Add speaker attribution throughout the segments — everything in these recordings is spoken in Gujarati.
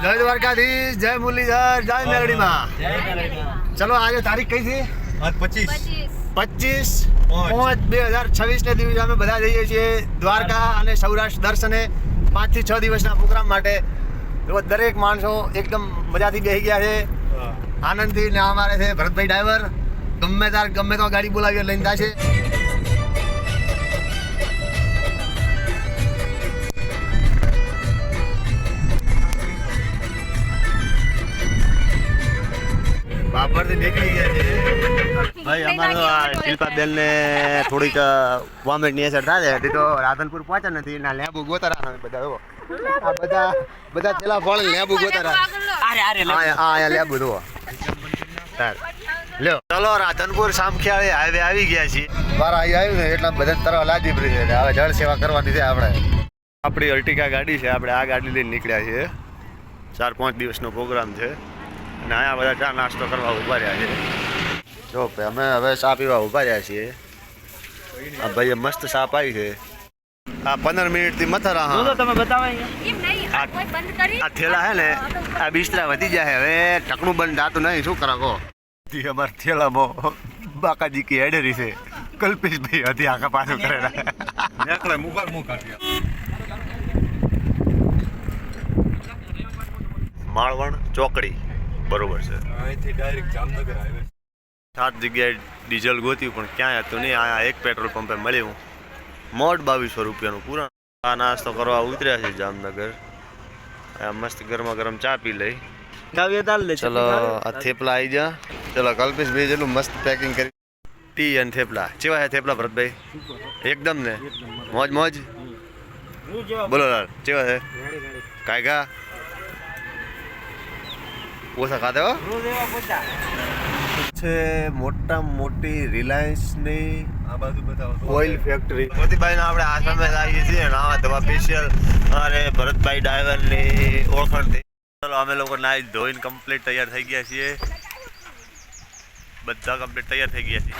Speaker 1: જય દ્વારકાધીશ, જય મુરલીધર, જય મેલડીમાં. ચલો આજે તારીખ કઈ છે? 25/5/2026 ને દિવસે અમે બધા જઈએ છીએ દ્વારકા અને સૌરાષ્ટ્ર દર્શને 5 થી 6 દિવસના પ્રોગ્રામ માટે. દરેક માણસો એકદમ મજાથી બેસી ગયા છે, આનંદથી. ને અમારે છે ભરતભાઈ ડ્રાઈવર, ગમે તો ગાડી બોલાવીએ લઈને જાય છે. બાપરથી નીકળી ગયા છે ભાઈ. અમારે તો આ શિલ્પાબેન ને થોડીક વોમિટની અસર થાય છે, તો રાધનપુર પહોંચ્યા નથી. ના લેબુ ગોતરા બધા બધા ચેલા ફળ લેબુ ગોતરા. હા લેબુ જુઓ. લ્યો ચલો, રાધનપુર સામખિયાળી હાઈવે આવી ગયા છીએ. મારા અહીં આવ્યું ને એટલે બધા તરવા લાદી પડી છે. હવે જળ સેવા કરવાની છે આપણે. આપણી અર્ટિકા ગાડી છે, આપણે આ ગાડી લઈને નીકળ્યા છીએ. 4-5 દિવસનો પ્રોગ્રામ છે અને અહીંયા બધા ચા નાસ્તો કરવા ઊભા રહ્યા છે. જો અમે હવે ચા પીવા ઊભા રહ્યા છીએ. આ ભાઈએ મસ્ત ચા પાઈ છે. આ 15 મિનિટથી મથરા. હા તમે બતાવો આ થેલા હે ને, આ બિસ્તરા વધી જાય. હવે ઢકણું બંધ થતું નહીં, શું કરો કહો? અમારા થેલામાં બાકાજી કી હેડરી છે. કલ્પેશભાઈ હતી આખા પાછું કરેલા. માળવણ ચોકડી બરોબર છે. અહીંથી ડાયરેક્ટ જામનગર હાઈવે. 7 જગ્યાએ ડીઝલ ગોત્યું પણ ક્યાંય હતું નહીં. અહીંયા એક પેટ્રોલ પંપે મળ્યું. મોટ 2200 રૂપિયાનું પુરાણ. આ નાસ્તો કરવા ઉતર્યા છે જામનગર. મસ્ત ગરમા ગરમ ચા પી લઈ. ચલો આ થેપલા આવી જા. ચલો કલ્પેશભાઈ જેટલું મસ્ત પેકિંગ કરી. ટી અને થેપલા કેવા છે? થેપલા ભરતભાઈ એકદમ ને મોજ મોજ. બોલો લાલ કેવા છે? કાયગા ઓછા ખાતે હો છે. મોટામાં મોટી રિલાયન્સની આ બાજુ બતાવો ઓઇલ ફેક્ટરી. મોતીભાઈ ના આપણે આ સામે આવીએ છીએ નાવા ધોવા સ્પેશિયલ. અરે ભરતભાઈ ડ્રાઈવરની ઓળખાણથી. ચલો અમે લોકો નાઈ ધોઈને કમ્પ્લીટ તૈયાર થઈ ગયા છીએ. બધા કમ્પ્લીટ તૈયાર થઈ ગયા છીએ.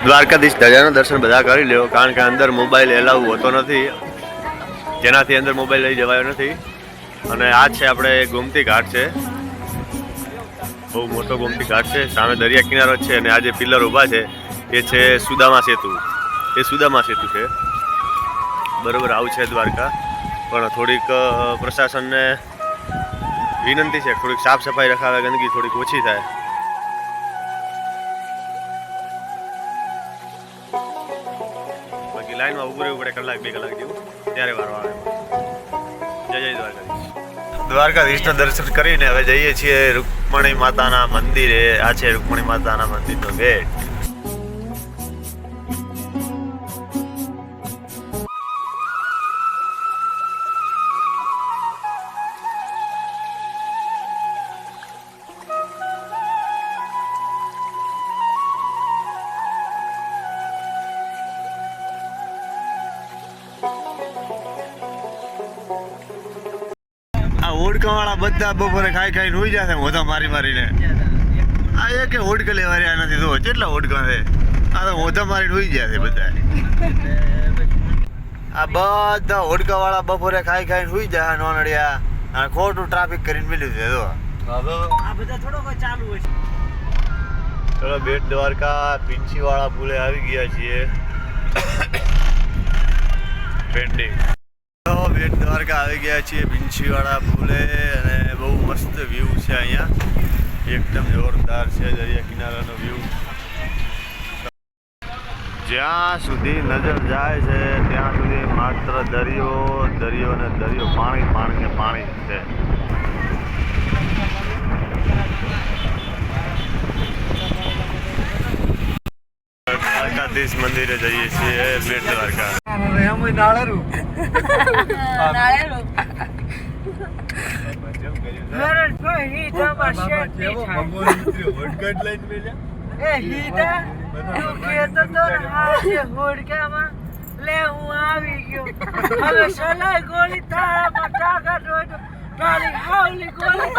Speaker 1: દ્વારકાધીશ ધજાના દર્શન બધા કરી લ્યો, કારણ કે અંદર મોબાઈલ એલાઉ હોતો નથી, જેનાથી અંદર મોબાઈલ લઈ જવાયો નથી. અને આ છે આપણે ગોમતી ઘાટ છે, બહુ મોટો ગોમતી ઘાટ છે. સામે દરિયા કિનારો છે અને આ જે પિલર ઊભા છે એ છે સુદામા સેતુ. એ સુદામા સેતુ છે બરોબર. આવું છે દ્વારકા. પણ થોડીક પ્રશાસનને વિનંતી છે, થોડીક સાફ સફાઈ રખાવે, ગંદકી થોડીક ઓછી થાય. લાઈનમાં ઉભું રહેવું પડે 1-2 કલાક જેવું, ત્યારે વારો આવે. જય જય દ્વારકાધીશ. દ્વારકાધીશના દર્શન કરીને હવે જઈએ છીએ રૂકમણી માતાના મંદિરે. આ છે રૂકમણી માતાના મંદિરનો ગેટ. હોડકાવાળા બધા બપોરે ખાઈ હોઈ જશે મોઢા મારીને. આ એક હોડકા લેવા રહ્યા નથી. તો કેટલા હોડકા છે? આ તો મોઢા મારીને હોઈ જશે બધા. આ બધા હોડકાવાળા બપોરે ખાઈ હોઈ જાય નોનડિયા. અને ખોટું ટ્રાફિક કરીને મળ્યું છે. તો આ બધા થોડોક ચાલુ હોય છે. ચલો બેટ દ્વારકા પિંચીવાળા પુલે આવી ગયા છીએ. પેન્ડિંગ બેટ દ્વારકા આવી ગયા છીએ પિંચીવાળા પુલે. અને બહુ મસ્ત વ્યૂ છે અહીંયા, એકદમ જોરદાર છે દરિયા કિનારાનો વ્યૂ. જ્યાં સુધી નજર જાય છે ત્યાં સુધી માત્ર દરિયો ને દરિયો, પાણી ને પાણી છે. દ્વારકાધીશ મંદિરે જઈએ છીએ બેટ દ્વારકા.
Speaker 2: લે હું આવી ગયો હવે સલાઈ ગોળી તારામાં તાકાત હોય તો તારી હાવલી ગોળી